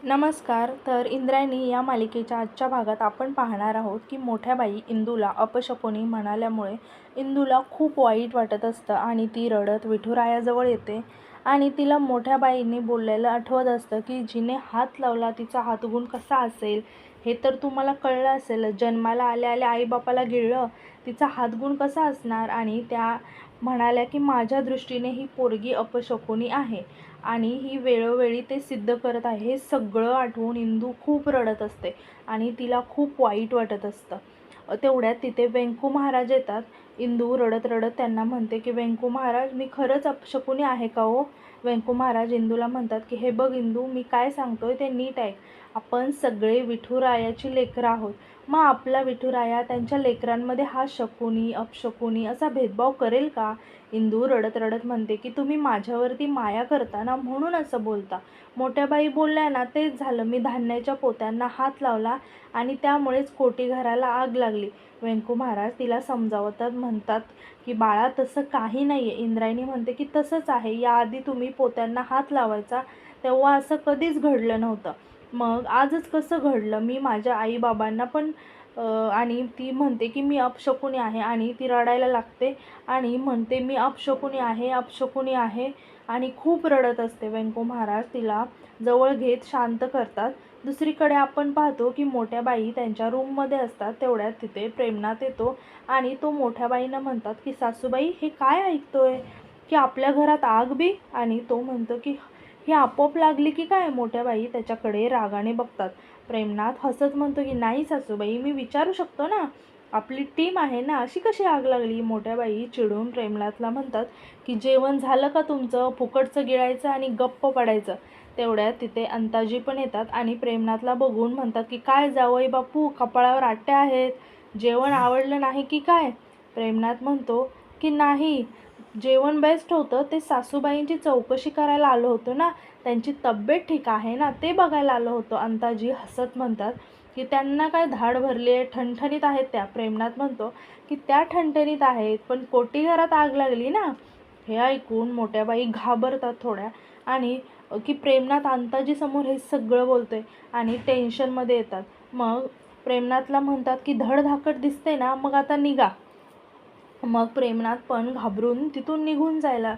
नमस्कार. तर इंद्रायणी या मालिकेच्या आजच्या भागात आपण पाहणार आहोत की मोठ्या बाई इंदूला अपशकुनी म्हणाल्यामुळे इंदूला खूप वाईट वाटत असतं आणि ती रडत विठुरायाजवळ येते आणि तिला मोठ्या बाईंनी बोललेलं आठवत असतं की जिने हात लावला तिचा हातगुण कसा असेल हे तर तुम्हाला कळलं असेल. जन्माला आल्या आल्या आईबापाला गिळलं, तिचा हातगुण कसा असणार. आणि त्या म्हणाल्या की माझ्या दृष्टीने ही पोरगी अपशकुनी आहे आणि ही वेळोवेळी ते सिद्ध करत आहे. हे सगळं आठवून इंदू खूप रडत असते आणि तिला खूप वाईट वाटत असतं. तेवढ्यात तिथे वेंकू महाराज येतात. इंदू रडत रडत त्यांना म्हणते की वेंकू महाराज, मी खरंच अपशकुनी आहे का हो? वेंकू महाराज इंदूला म्हणतात की हे बघ इंदू, मी काय सांगतोय ते नीट ऐक. आपण सगळे विठुरायाची लेकरं आहोत. मग आपला विठुराया त्यांच्या लेकरांमध्ये हा शकुनी अपशकुनी असा भेदभाव करेल का? इंदू रडत रडत म्हणते की तुम्ही माझ्यावरती माया करता ना, म्हणून असं बोलता. मोठ्या बाई बोलल्या ना, तेच झालं. मी धान्याच्या पोत्यांना हात लावला आणि त्यामुळेच कोटी घराला आग लागली. वेंकू महाराज तिला समजावतात, म्हणतात की बाळा तसं काही नाही आहे. इंद्रायणी म्हणते की तसंच आहे, याआधी तुम्ही पोत्यांना हात लावायचा तेव्हा असं कधीच घडलं नव्हतं, मग आजच कसं घडलं? मी माझ्या आईबाबांना पण आणि ती म्हणते की मी अपशकुनी आहे आणि ती रडायला लागते आणि म्हणते मी अपशकुनी आहे, अपशकुनी आहे आणि खूप रडत असते. वेंकू महाराज तिला जवळ घेत शांत करतात. दुसरीकडे आपण पाहतो की मोठ्या बाई त्यांच्या रूममध्ये असतात. तेवढ्यात तिथे प्रेमनाथ येतो आणि तो मोठ्या बाईंना म्हणतात की सासूबाई, हे काय ऐकतोय की आपल्या घरात आग बी? आणि तो म्हणतो की ही आपोआप लागली की काय? मोठ्या बाई त्याच्याकडे रागाने बघतात. प्रेमनाथ हसत म्हणतो की नाही सासूबाई, मी विचारू शकतो ना, आपली टीम आहे ना, अशी कशी आग लागली? मोठ्या बाई चिडून प्रेमनाथला म्हणतात की जेवण झालं का तुमचं? फुकटचं गिळायचं आणि गप्प पडायचं. तेवढ्यात तिथे अंताजी पण येतात आणि प्रेमनाथला बघून म्हणतात की काय जावई बापू, कपाळावर आट्या आहेत, जेवण आवडलं नाही की काय? प्रेमनाथ म्हणतो की नाही, जेवण बेस्ट होतं. ते सासूबाईंची चौकशी करायला आलो होतो ना, त्यांची तब्येत ठीक आहे ना, ते बघायला आलो होतो. अंताजी हसत म्हणतात की त्यांना काय धाड भरली आहे, ठणठणीत आहेत त्या. प्रेमनाथ म्हणतो की त्या ठणठणीत आहेत, पण कोटी घरात आग लागली ना. हे ऐकून मोठ्या बाई घाबरतात थोड्या आणि की प्रेमनाथ अंताजीसमोर हे सगळं बोलतोय आणि टेन्शनमध्ये येतात. मग प्रेमनाथला म्हणतात की धडधाकट दिसते ना, मग आता निघा. मग प्रेमनाथ पण घाबरून तिथून निघून जायला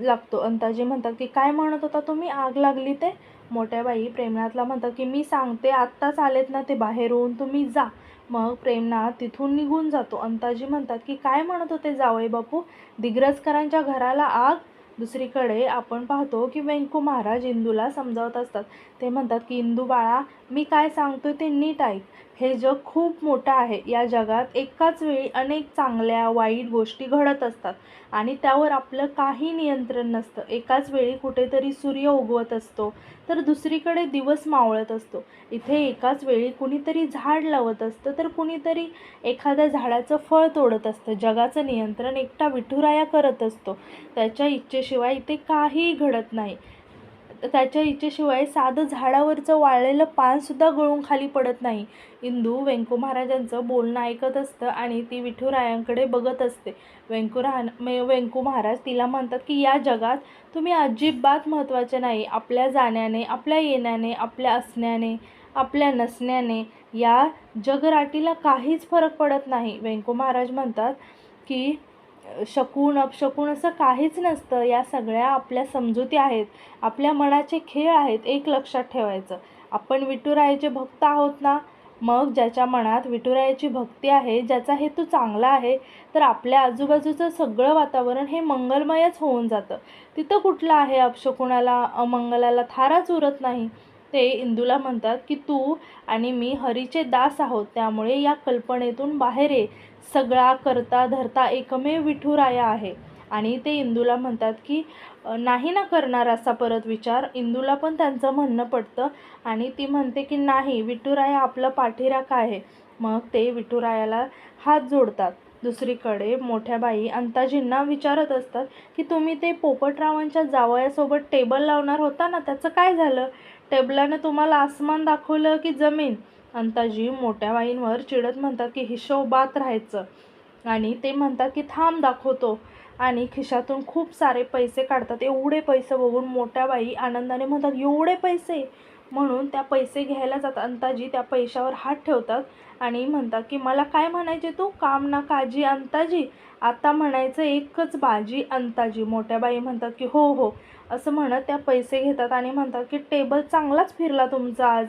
लागतो. अंताजी म्हणतात की काय म्हणत होता तुम्ही, आग लागली ते? मोठ्या बाई प्रेमनाथला म्हणतात की मी सांगते, आत्ताच आलेत ना ते बाहेरून, तुम्ही जा. मग प्रेमनाथ तिथून निघून जातो. अंताजी म्हणतात की काय म्हणत होते जावई बापू, दिग्रजकरांच्या घराला आग? दुसरीकडे आपण पाहतो की वेंकू महाराज इंदूला समजावत असतात. ते म्हणतात की इंदू बाळा, मी काय सांगतोय ते नीट ऐक. हे जग खूप मोठं आहे. या जगात एकाच वेळी अनेक चांगल्या वाईट गोष्टी घडत असतात आणि त्यावर आपलं काही नियंत्रण नसतं. एकाच वेळी कुठेतरी सूर्य उगवत असतो तर दुसरीकडे दिवस मावळत असतो. इथे एकाच वेळी कुणीतरी झाड लावत असतं तर कुणीतरी एखाद्या झाडाचं फळ तोडत असतं. जगाचं नियंत्रण एकटा विठुराया करत असतो. त्याच्या इच्छेशिवाय इथे काहीही घडत नाही. त्याच्या इच्छेशिवाय साधं झाडावरचं वाळलेलं पानसुद्धा गळून खाली पडत नाही. इंदू वेंकू महाराजांचं बोलणं ऐकत असतं आणि ती विठुरायांकडे बघत असते. वेंकू महाराज तिला म्हणतात की या जगात तुम्ही अजिबात महत्त्वाचे नाही. आपल्या जाण्याने, आपल्या येण्याने, आपल्या असण्याने, आपल्या नसण्याने या जगराटीला काहीच फरक पडत नाही. वेंकू महाराज म्हणतात की शकून अपशकून असं काहीच नसतं. या सगळ्या आपल्या समजुती आहेत, आपल्या मनाचे खेळ आहेत. एक लक्षात ठेवायचं, आपण विठुरायाचे भक्त आहोत ना. मग ज्याच्या मनात विठुरायाची भक्ती आहे, ज्याचा हेतू चांगला आहे, तर आपल्या आजूबाजूचं सगळं वातावरण हे मंगलमयच होऊन जातं. तिथं कुठलं आहे अपशकुनाला, अमंगलाला थाराच उरत नाही. ते इंदूला म्हणतात की तू आणि मी हरीचे दास आहोत, त्यामुळे या कल्पनेतून बाहेर ये. सगळा करता धरता एकमेव विठुराया आहे. आणि ते इंदूला म्हणतात की नाही ना करणार असा परत विचार. इंदूला पण त्यांचं म्हणणं पडतं आणि ती म्हणते की नाही, विठुराया आपला पाठीराखा आहे. मग ते विठुरायाला हात जोडतात. दुसरीकडे मोठ्या बाई अंताजींना विचारत असतात की तुम्ही ते पोपटरावांच्या जावयासोबत टेबल लावणार होता ना, त्याचं काय झालं? टेबलानं तुम्हाला आसमान दाखवलं की जमीन? अंताजी मोठ्या बाईंवर चिडत म्हणतात की हिशोबात राहायचं. आणि ते म्हणतात की थांब दाखवतो आणि खिशातून खूप सारे पैसे काढतात. एवढे पैसे बघून मोठ्या बाई आनंदाने म्हणतात एवढे पैसे? म्हणून त्या पैसे घ्यायला जातात. अंताजी त्या पैशावर हात ठेवतात आणि म्हणतात की मला काय म्हणायचे तू, काम ना काजी अंताजी, आता म्हणायचं एकच बाजी अंताजी. मोठ्या बाई म्हणतात की हो हो असं म्हणत त्या पैसे घेतात आणि म्हणतात की टेबल चांगलाच फिरला तुमचा आज.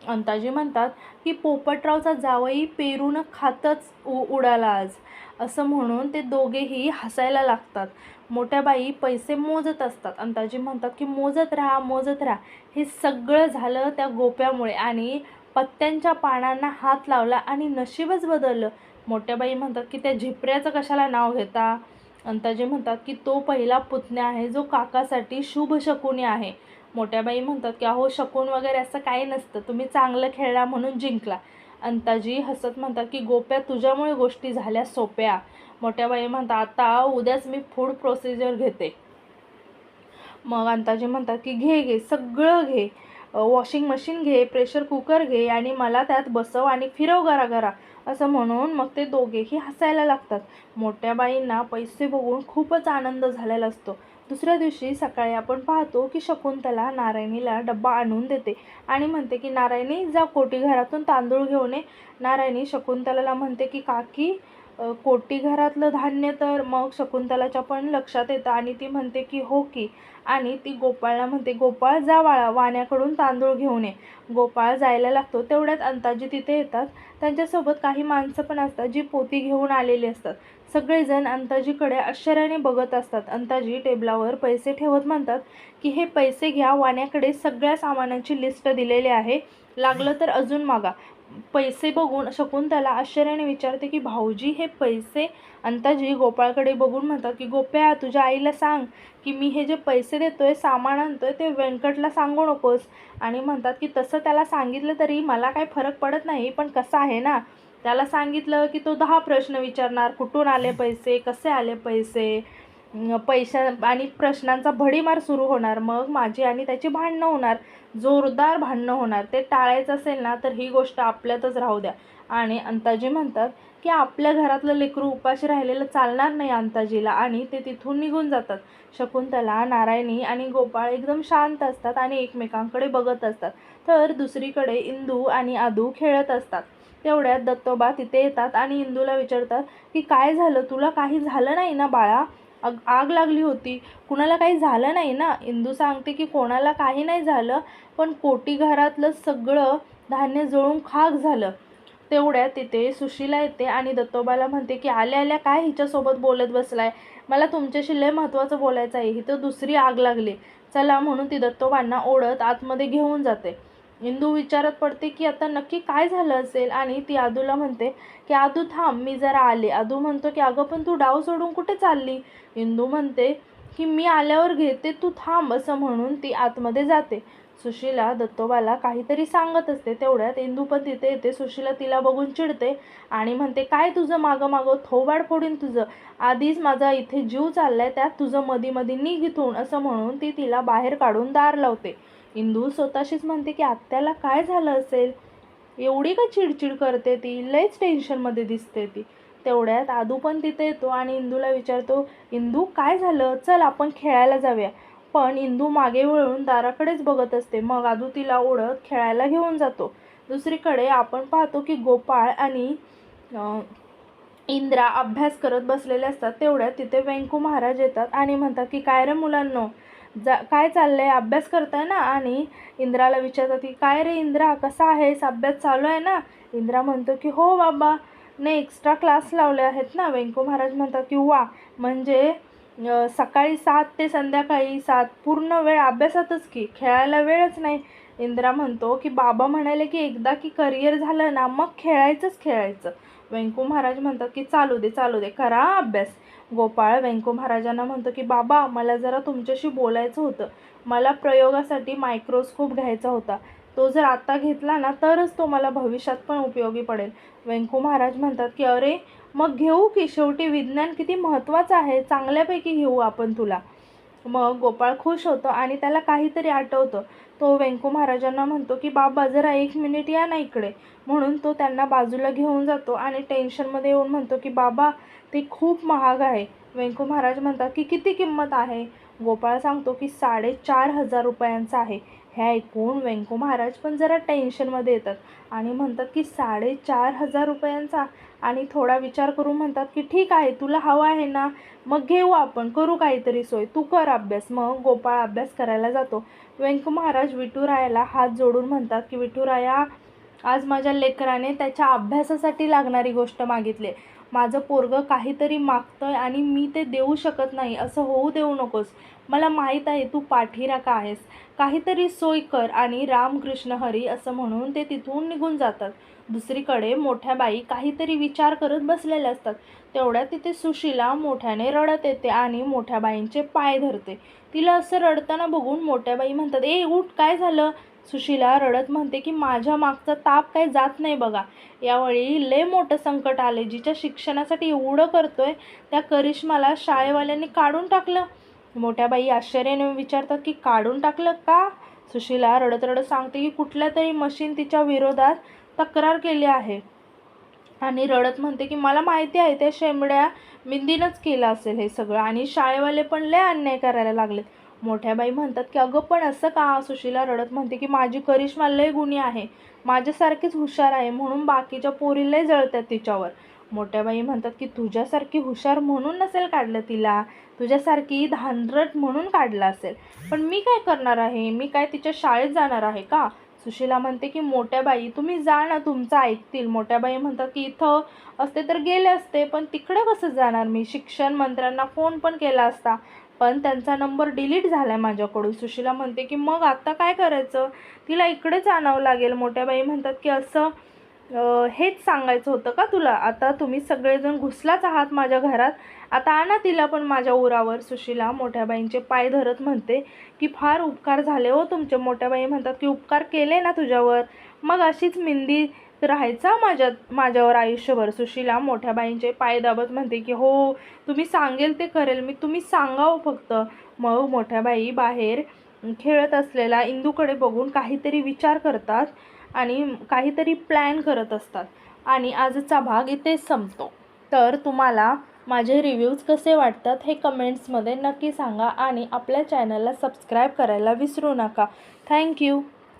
अंताजी म्हणतात की पोपटरावचा जावई पेरून खातच उडाला आज, असं म्हणून ते दोघेही हसायला लागतात. मोठ्या बाई पैसे मोजत असतात. अंताजी म्हणतात की मोजत राहा मोजत राहा. हे सगळं झालं त्या गोप्यामुळे आणि पत्त्यांच्या पानांना हात लावला आणि नशीबच बदललं. मोठ्या बाई म्हणतात की त्या झिपऱ्याचं कशाला नाव घेता. अंताजी म्हणतात की तो पहिला पुतण्या आहे जो काकासाठी शुभ शकुनी आहे. मोठ्या बाई म्हणतात की अहो शकून वगैरे असं काही नसतं, तुम्ही चांगलं खेळला म्हणून जिंकला. अंताजी हसत म्हणतात की गोप्या तुझ्यामुळे गोष्टी झाल्या सोप्या. मोठ्या बाई म्हणतात आता उद्याच मी फूड प्रोसिजर घेते. मग अंताजी म्हणतात की घे घे सगळं घे, वॉशिंग मशीन घे, प्रेशर कुकर घे आणि मला त्यात बसव आणि फिरव घरा असं म्हणून मग ते दोघेही हसायला लागतात. मोठ्या बाईंना पैसे बघून खूपच आनंद झालेला असतो. दुसऱ्या दिवशी सकाळी आपण पाहतो की शकुंतला नारायणीला डब्बा आणून देते आणि म्हणते की नारायणी जा कोटी घरातून तांदूळ घेऊन ये. नारायणी शकुंतलाला म्हणते की काकी कोटी घरातलं धान्य तर. मग शकुंतलाच्या पण लक्षात येतं आणि ती म्हणते की हो की, आणि ती गोपाळला म्हणते गोपाळ जा बाळा वाण्याकडून तांदूळ घेऊन ये. गोपाळ जायला लागतो. तेवढ्यात अंताजी तिथे येतात. त्यांच्यासोबत काही माणसं पण असतात जी पोती घेऊन आलेली असतात. सगळेजण अंताजीकडे आश्चर्याने बघत असतात. अंताजी टेबलावर पैसे ठेवत म्हणतात की हे पैसे घ्या, वाण्याकडे सगळ्या सामानाची लिस्ट दिलेली आहे, लागलं तर अजून मागा. पैसे बघून शकुंतला आश्चर्याने विचारते की भाऊजी हे पैसे. अंताजी गोपाळकडे बघून म्हणतात की गोप्या तुझ्या आईला सांग की मी हे जे पैसे देतोय सामान आणतोय ते व्यंकटला सांगू नकोस. आणि म्हणतात की तसं त्याला सांगितलं तरी मला काही फरक पडत नाही, पण कसं आहे ना, त्याला सांगितलं की तो 10 प्रश्न विचारणार, कुठून आले पैसे, कसे आले पैसे, पैशा आणि प्रश्नांचा भडीमार सुरू होणार. मग माझी आणि त्याची भांडणं होणार, जोरदार भांडणं होणार. ते टाळायचं असेल ना तर ही गोष्ट आपल्यातच राहू द्या. आणि अंताजी म्हणतात की आपल्या घरातलं लेकरू उपाशी राहिलेलं चालणार नाही अंताजीला, आणि ते तिथून निघून जातात. शकुंतला, नारायणी आणि गोपाळ एकदम शांत असतात आणि एकमेकांकडे बघत असतात. तर दुसरीकडे इंदू आणि आदू खेळत असतात. तेवढ्यात दत्तोबा तिथे येतात आणि इंदूला विचारतात की काय झालं, तुला काही झालं नाही ना बाळा, आग लागली होती, कुणाला काही झालं नाही ना. इंदू सांगते की कोणाला काही नाही झालं, पण कोटी घरातलं सगळं धान्य जळून खाक झालं. तेवढ्यात तिथे सुशीला येते आणि दत्तोबाला म्हणते की आल्या आल्या काय हिच्यासोबत बोलत बसलाय, मला तुमच्याशी लय महत्त्वाचं बोलायचं आहे, इथं दुसरी आग लागली, चला. म्हणून ती दत्तोबांना ओढत आतमध्ये घेऊन जाते. इंदू विचारत पडते की आता नक्की काय झालं असेल, आणि ती आदूला म्हणते की आदू थांब मी जरा आले. आदू म्हणतो की अगं पण तू डाव सोडून कुठे चालली. इंदू म्हणते की मी आल्यावर घेते, तू थांब, असं म्हणून ती आतमध्ये जाते. सुशीला दत्तोबाला काहीतरी सांगत असते. तेवढ्यात इंदू पण तिथे येते. सुशीला तिला बघून चिडते आणि म्हणते काय तुझं मागं मागं, थोबाड फोडीन तुझं, आधीच माझा इथे जीव चाललाय, त्यात तुझं मधी मधी निघ इथून, असं म्हणून ती तिला बाहेर काढून दार लावते. इंदू स्वतःशीच म्हणते की आत्याला काय झालं असेल, एवढी का चिडचिड करते ती, लयच टेन्शनमध्ये दिसते ती. तेवढ्यात आदू पण तिथे येतो आणि इंदूला विचारतो इंदू काय झालं, चल आपण खेळायला जाऊया. पण इंदू मागे वळून दाराकडेच बघत असते. मग आदू तिला ओढत खेळायला घेऊन जातो. दुसरीकडे आपण पाहतो की गोपाळ आणि इंद्रा अभ्यास करत बसलेले असतात. तेवढ्यात तिथे व्यंकू महाराज येतात आणि म्हणतात की काय रे मुलांनो, काय चाललंय, अभ्यास करताय ना. आणि इंद्राला विचारतात की काय रे इंद्रा कसा आहेस, अभ्यास चालू आहे ना. इंद्रा म्हणतो की हो बाबा, ने एक्स्ट्रा क्लास लावले आहेत ना. व्यंकू महाराज म्हणतात की वा, म्हणजे सकाळी 7 ते संध्याकाळी 7 पूर्ण वेळ अभ्यासातच की, खेळायला वेळच नाही. इंद्रा म्हणतो की बाबा म्हणाले की एकदा की करिअर झालं ना मग खेळायचंच खेळायचं. व्यंकू महाराज म्हणतात की चालू दे करा अभ्यास. गोपाळ व्यंकू महाराजांना म्हणतो की बाबा मला जरा तुमच्याशी बोलायचं होतं, मला प्रयोगासाठी मायक्रोस्कोप घ्यायचा होता, तो जर आता घेतला ना तरच तो मला भविष्यात पण उपयोगी पडेल. व्यंकू महाराज म्हणतात की अरे मग घेऊ की, शेवटी विज्ञान किती महत्त्वाचं आहे, चांगल्यापैकी घेऊ आपण तुला. मग गोपाळ खुश होतो आणि त्याला काहीतरी आठवतं. तो व्यंकू महाराजांना म्हणतो की बाबा जरा 1 मिनिट या ना इकडे. म्हणून तो त्यांना बाजूला घेऊन जातो आणि टेन्शनमध्ये येऊन म्हणतो की बाबा ते खूप महाग आहे. व्यंकू महाराज म्हणतात की किती किंमत आहे. गोपाळ सांगतो की 4,500 रुपयांचा आहे. हे ऐकून व्यंको महाराज पण जरा टेन्शनमध्ये येतात आणि म्हणतात की 4,500 रुपयांचा, आणि थोडा विचार करून म्हणतात की ठीक आहे, तुला हवा आहे ना, मग घेऊ, आपण करू काहीतरी सोय, तू कर अभ्यास. मग गोपाळ अभ्यास करायला जातो. व्यंको महाराज विठुरायाला हात जोडून म्हणतात की विठुराया, आज माझ्या लेकराने त्याच्या अभ्यासासाठी लागणारी गोष्ट मागितली. माझं पोरगं काहीतरी मागतंय आणि मी ते देऊ शकत नाही, असं होऊ देऊ नकोस. मला माहीत आहे तू पाठीराखा आहेस, काहीतरी सोय कर. आणि रामकृष्ण हरी असं म्हणून ते तिथून निघून जातात. दुसरीकडे मोठ्या बाई काहीतरी विचार करत बसलेल्या असतात. तेवढ्यात तिथे सुशीला मोठ्याने रडत येते आणि मोठ्या बाईंचे पाय धरते. तिला असं रडताना बघून मोठ्या बाई म्हणतात, ए उठ, काय झालं? सुशीला रडत म्हणते की माझ्या मागचा ताप काही जात नाही बघा. यावेळी लय मोठं संकट आले. जिच्या शिक्षणासाठी एवढं करतोय त्या करिश्माला शाळेवाल्यांनी काढून टाकलं. मोठ्या बाई आश्चर्याने विचारतात की काढून टाकलं का? सुशीला रडत रडत सांगते की कुठल्या तरी मशीन तिच्या विरोधात तक्रार केली आहे आणि रडत म्हणते की मला माहिती आहे त्या शेंबड्या मिंदीनंच केलं असेल हे सगळं, आणि शाळेवाले पण लय अन्याय करायला लागलेत. मोठ्या बाई म्हणतात की अगं पण असं का? सुशीला रडत म्हणते की माझी करिश्मा लय गुणी आहे, माझ्यासारखीच हुशार आहे, म्हणून बाकीच्या पोरी लय जळतात तिच्यावर. मोठ्या बाई म्हणतात की तुझ्यासारखी हुशार म्हणून नसेल काढलं तिला, तुझ्यासारखी धांदरट म्हणून काढलं असेल. पण मी काय करणार आहे? मी काय तिच्या शाळेत जाणार आहे का? सुशीला म्हणते की मोठ्या बाई तुम्ही जा ना, तुमचं ऐकतील. मोठ्या बाई म्हणतात की इथं असते तर गेले असते, पण तिकडे कसं जाणार मी? शिक्षण मंत्र्यांना फोन पण केला असता, पण त्यांचा नंबर डिलीट झाला आहे माझ्याकडून. सुशीला म्हणते की मग आता काय करायचं? तिला इकडेच आणावं लागेल. मोठ्या बाई म्हणतात की असं हेच सांगायचं होतं का तुला? आता तुम्ही सगळेजण घुसलाच आहात माझ्या घरात, आता आणा तिला पण माझ्या उरावर. सुशीला मोठ्याबाईंचे पाय धरत म्हणते की फार उपकार झाले हो तुमचे. मोठ्याबाई म्हणतात की उपकार केले ना तुझ्यावर, मग अशीच मिंदी राहायचा माझ्यावर आयुष्यभर. सुशीला मोठ्याबाईंचे पाय दाबत म्हणते की हो, तुम्ही सांगेल ते करेल मी, तुम्ही सांगावं फक्त. मग मोठ्याबाई बाहेर खेळत असलेला इंदूकडे बघून काहीतरी विचार करतात आणि काहीतरी प्लॅन करत असतात. आणि आजचा भाग इथेच संपतो. तर तुम्हाला माझे रिव्ह्यूज कसे वाटतात हे कमेंट्समध्ये नक्की सांगा आणि आपल्या चॅनलला सबस्क्राईब करायला विसरू नका. थँक्यू.